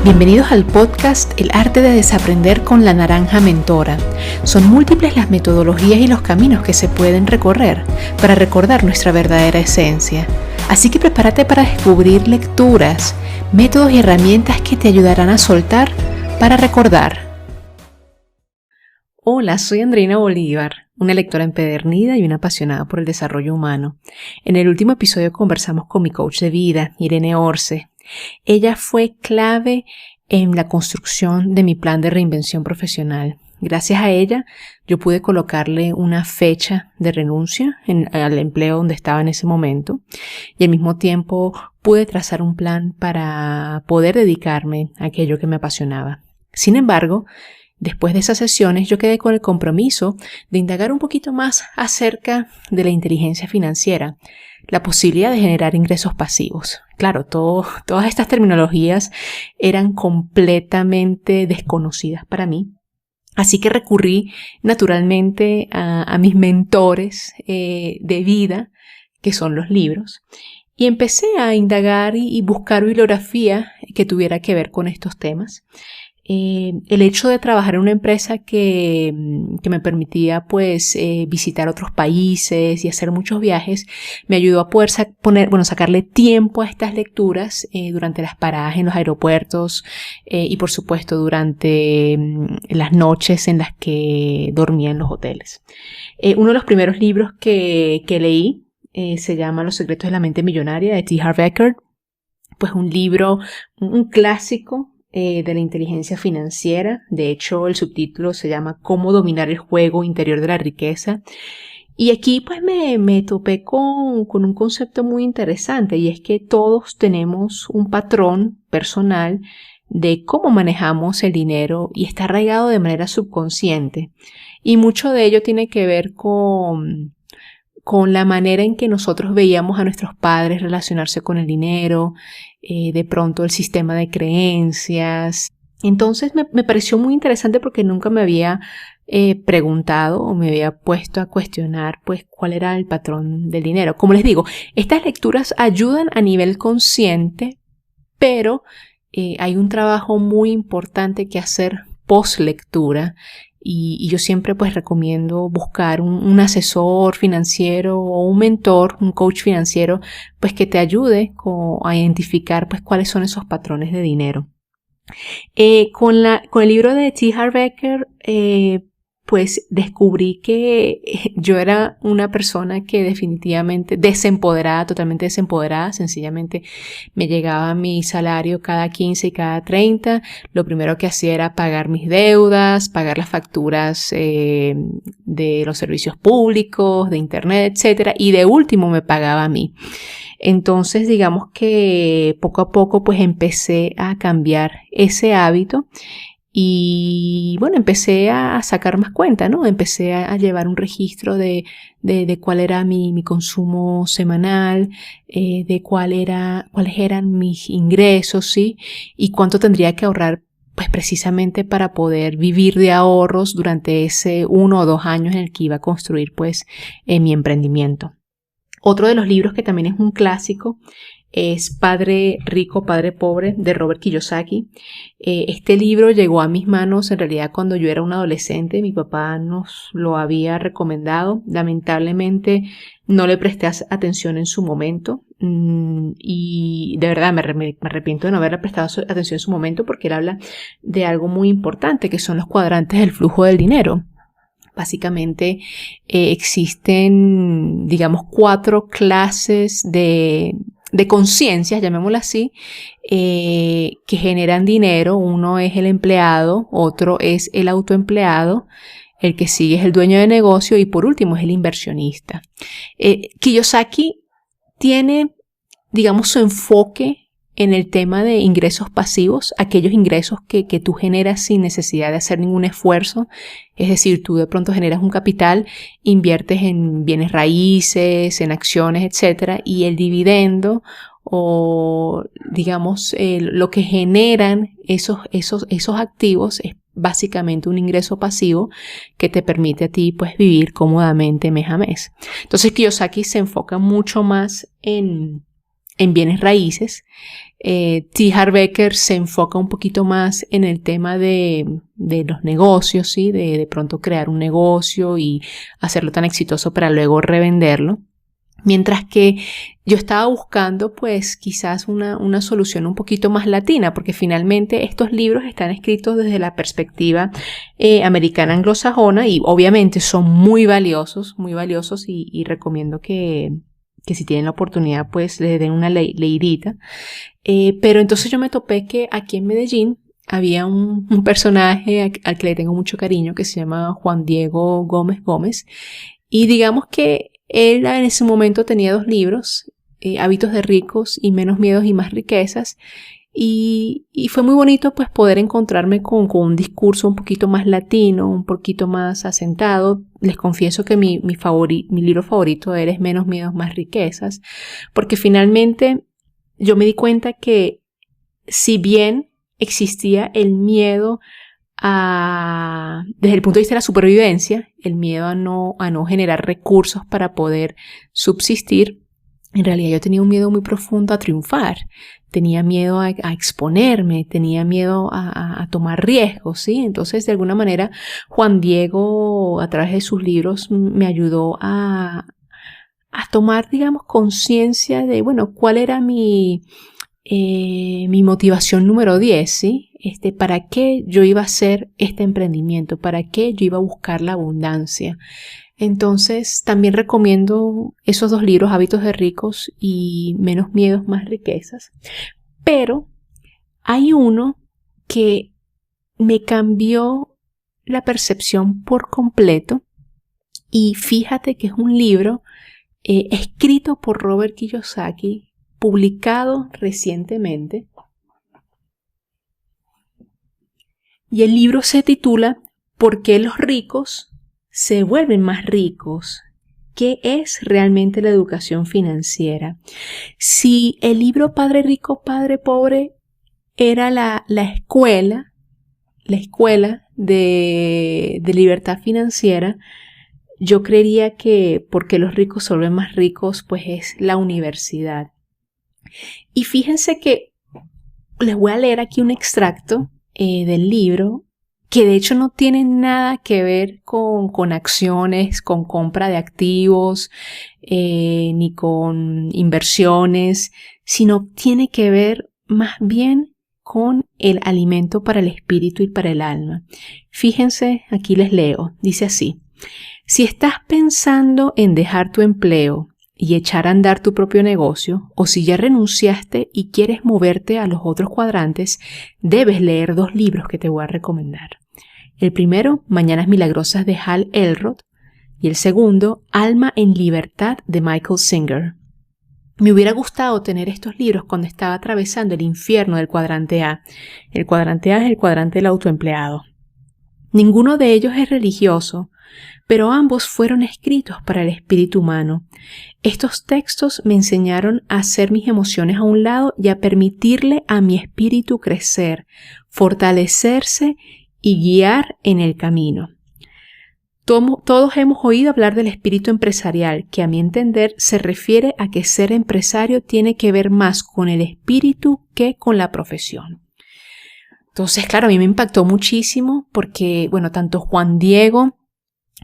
Bienvenidos al podcast El arte de desaprender con la naranja mentora. Son múltiples las metodologías y los caminos que se pueden recorrer para recordar nuestra verdadera esencia. Así que prepárate para descubrir lecturas, métodos y herramientas que te ayudarán a soltar para recordar. Hola, soy Andreina Bolívar, una lectora empedernida y una apasionada por el desarrollo humano. En el último episodio conversamos con mi coach de vida, Irene Orce. Ella fue clave en la construcción de mi plan de reinvención profesional. Gracias a ella, yo pude colocarle una fecha de renuncia al empleo donde estaba en ese momento y al mismo tiempo pude trazar un plan para poder dedicarme a aquello que me apasionaba. Sin embargo, después de esas sesiones yo quedé con el compromiso de indagar un poquito más acerca de la inteligencia financiera, la posibilidad de generar ingresos pasivos. Claro, todas estas terminologías eran completamente desconocidas para mí, así que recurrí naturalmente a mis mentores de vida, que son los libros, y empecé a indagar y buscar bibliografía que tuviera que ver con estos temas. El hecho de trabajar en una empresa que me permitía visitar otros países y hacer muchos viajes me ayudó a poder sacarle tiempo a estas lecturas durante las paradas en los aeropuertos y por supuesto durante las noches en las que dormía en los hoteles. Uno de los primeros libros que leí se llama Los secretos de la mente millonaria de T. Harv Eker, pues un libro, un clásico de la inteligencia financiera. De hecho, el subtítulo se llama Cómo dominar el juego interior de la riqueza. Y aquí pues me topé con un concepto muy interesante, y es que todos tenemos un patrón personal de cómo manejamos el dinero y está arraigado de manera subconsciente. Y mucho de ello tiene que ver con la manera en que nosotros veíamos a nuestros padres relacionarse con el dinero, de pronto el sistema de creencias. Entonces me pareció muy interesante porque nunca me había preguntado o me había puesto a cuestionar cuál era el patrón del dinero. Como les digo, estas lecturas ayudan a nivel consciente, pero hay un trabajo muy importante que hacer post lectura. Y yo siempre recomiendo buscar un asesor financiero o un mentor, un coach financiero, que te ayude a identificar cuáles son esos patrones de dinero. Con el libro de T. Harv Eker, descubrí que yo era una persona que definitivamente totalmente desempoderada. Sencillamente me llegaba mi salario cada 15 y cada 30. Lo primero que hacía era pagar mis deudas, pagar las facturas de los servicios públicos, de internet, etc. Y de último me pagaba a mí. Entonces, digamos que poco a poco empecé a cambiar ese hábito. Y empecé a sacar más cuenta, ¿no? Empecé a llevar un registro de cuál era mi consumo semanal, de cuáles eran mis ingresos, ¿sí? Y cuánto tendría que ahorrar, precisamente para poder vivir de ahorros durante ese 1 o 2 años en el que iba a construir, mi emprendimiento. Otro de los libros que también es un clásico es Padre Rico, Padre Pobre, de Robert Kiyosaki. Este libro llegó a mis manos en realidad cuando yo era un adolescente. Mi papá nos lo había recomendado. Lamentablemente no le presté atención en su momento. Y de verdad me arrepiento de no haberle prestado atención en su momento, porque él habla de algo muy importante, que son los cuadrantes del flujo del dinero. Básicamente existen, 4 clases de conciencias, llamémoslo así, que generan dinero. Uno es el empleado, otro es el autoempleado, el que sigue es el dueño de negocio y por último es el inversionista. Kiyosaki tiene, su enfoque en el tema de ingresos pasivos, aquellos ingresos que tú generas sin necesidad de hacer ningún esfuerzo. Es decir, tú de pronto generas un capital, inviertes en bienes raíces, en acciones, etcétera, y el dividendo o lo que generan esos activos es básicamente un ingreso pasivo que te permite a ti vivir cómodamente mes a mes. Entonces Kiyosaki se enfoca mucho más en en bienes raíces. T. Harv Eker se enfoca un poquito más en el tema de los negocios, ¿sí? De pronto crear un negocio y hacerlo tan exitoso para luego revenderlo. Mientras que yo estaba buscando pues quizás una solución un poquito más latina, porque finalmente estos libros están escritos desde la perspectiva americana anglosajona y obviamente son muy valiosos y recomiendo que si tienen la oportunidad pues les den una leidita. Pero entonces yo me topé que aquí en Medellín había un personaje al que le tengo mucho cariño que se llama Juan Diego Gómez Gómez, y digamos que él en ese momento tenía 2 libros, Hábitos de ricos y Menos miedos y más riquezas, y fue muy bonito pues poder encontrarme con un discurso un poquito más latino, un poquito más asentado. Les confieso que mi libro favorito de él es Menos miedos, más riquezas, porque finalmente yo me di cuenta que si bien existía el miedo desde el punto de vista de la supervivencia, el miedo a no generar recursos para poder subsistir, en realidad yo tenía un miedo muy profundo a triunfar, tenía miedo a exponerme, tenía miedo a tomar riesgos, ¿sí? Entonces, de alguna manera, Juan Diego, a través de sus libros, me ayudó a tomar, digamos, conciencia de, bueno, cuál era mi motivación número 10, ¿sí? ¿Para qué yo iba a hacer este emprendimiento? ¿Para qué yo iba a buscar la abundancia? Entonces, también recomiendo esos 2 libros, Hábitos de ricos y Menos miedos, más riquezas. Pero hay uno que me cambió la percepción por completo, y fíjate que es un libro escrito por Robert Kiyosaki, publicado recientemente. Y el libro se titula ¿Por qué los ricos se vuelven más ricos? ¿Qué es realmente la educación financiera? Si el libro Padre Rico, Padre Pobre era la escuela de libertad financiera, yo creería que ¿por qué los ricos se vuelven más ricos? Pues es la universidad. Y fíjense que les voy a leer aquí un extracto del libro, que de hecho no tiene nada que ver con acciones, con compra de activos, ni con inversiones, sino tiene que ver más bien con el alimento para el espíritu y para el alma. Fíjense, aquí les leo, dice así: si estás pensando en dejar tu empleo y echar a andar tu propio negocio, o si ya renunciaste y quieres moverte a los otros cuadrantes, debes leer 2 libros que te voy a recomendar. El primero, Mañanas Milagrosas de Hal Elrod, y el segundo, Alma en Libertad de Michael Singer. Me hubiera gustado tener estos libros cuando estaba atravesando el infierno del cuadrante A. El cuadrante A es el cuadrante del autoempleado. Ninguno de ellos es religioso, pero ambos fueron escritos para el espíritu humano. Estos textos me enseñaron a hacer mis emociones a un lado y a permitirle a mi espíritu crecer, fortalecerse y guiar en el camino. Todos hemos oído hablar del espíritu empresarial, que a mi entender se refiere a que ser empresario tiene que ver más con el espíritu que con la profesión. Entonces, claro, a mí me impactó muchísimo porque, bueno, tanto Juan Diego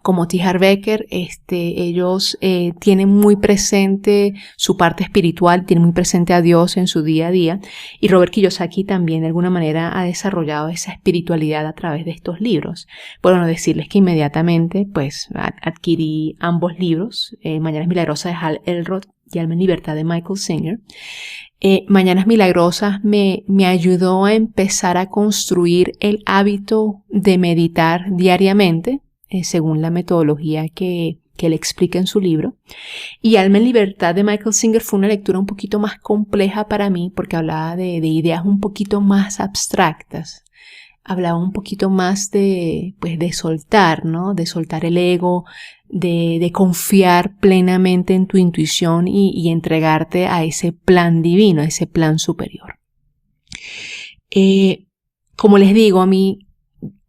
como T. Harv Eker, ellos tienen muy presente su parte espiritual, tienen muy presente a Dios en su día a día, y Robert Kiyosaki también de alguna manera ha desarrollado esa espiritualidad a través de estos libros. Bueno, decirles que inmediatamente pues adquirí ambos libros, Mañanas Milagrosas de Hal Elrod y Alma en Libertad de Michael Singer. Mañanas Milagrosas me ayudó a empezar a construir el hábito de meditar diariamente, según la metodología que él explica en su libro. Y Alma en Libertad de Michael Singer fue una lectura un poquito más compleja para mí, porque hablaba de ideas un poquito más abstractas. Hablaba un poquito más de soltar, ¿no? De soltar el ego, de confiar plenamente en tu intuición y entregarte a ese plan divino, a ese plan superior. Como les digo, a mí,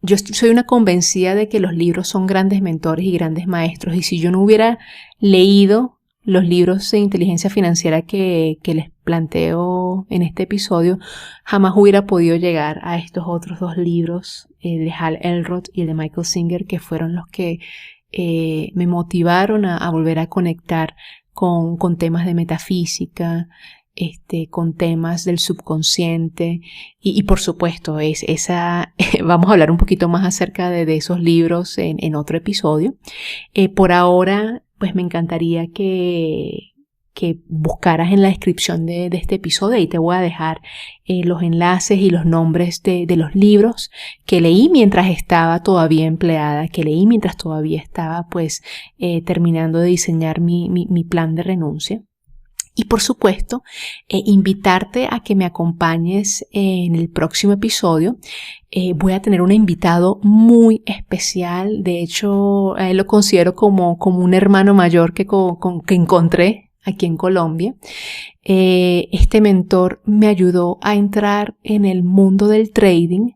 yo soy una convencida de que los libros son grandes mentores y grandes maestros, y si yo no hubiera leído los libros de inteligencia financiera que les planteo en este episodio, jamás hubiera podido llegar a estos otros 2 libros, el de Hal Elrod y el de Michael Singer, que fueron los que me motivaron a volver a conectar con temas de metafísica, con temas del subconsciente y por supuesto vamos a hablar un poquito más acerca de esos libros en otro episodio. Por ahora, pues me encantaría que buscaras en la descripción de este episodio. Ahí te voy a dejar los enlaces y los nombres de los libros que leí mientras estaba todavía empleada, que leí mientras todavía estaba pues terminando de diseñar mi plan de renuncia. Y por supuesto, invitarte a que me acompañes en el próximo episodio. Voy a tener un invitado muy especial. De hecho, lo considero como un hermano mayor que encontré aquí en Colombia. Este mentor me ayudó a entrar en el mundo del trading.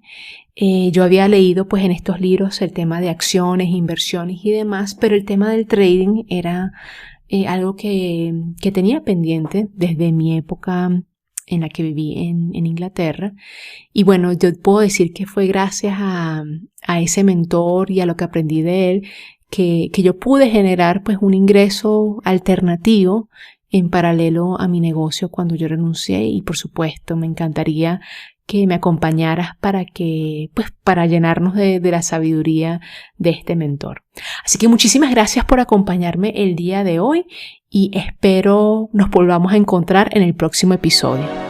Yo había leído pues en estos libros el tema de acciones, inversiones y demás, pero el tema del trading era algo que tenía pendiente desde mi época en la que viví en Inglaterra. Y bueno, yo puedo decir que fue gracias a ese mentor y a lo que aprendí de él que yo pude generar pues un ingreso alternativo en paralelo a mi negocio cuando yo renuncié. Y por supuesto me encantaría que me acompañaras para llenarnos de la sabiduría de este mentor. Así que muchísimas gracias por acompañarme el día de hoy y espero nos volvamos a encontrar en el próximo episodio.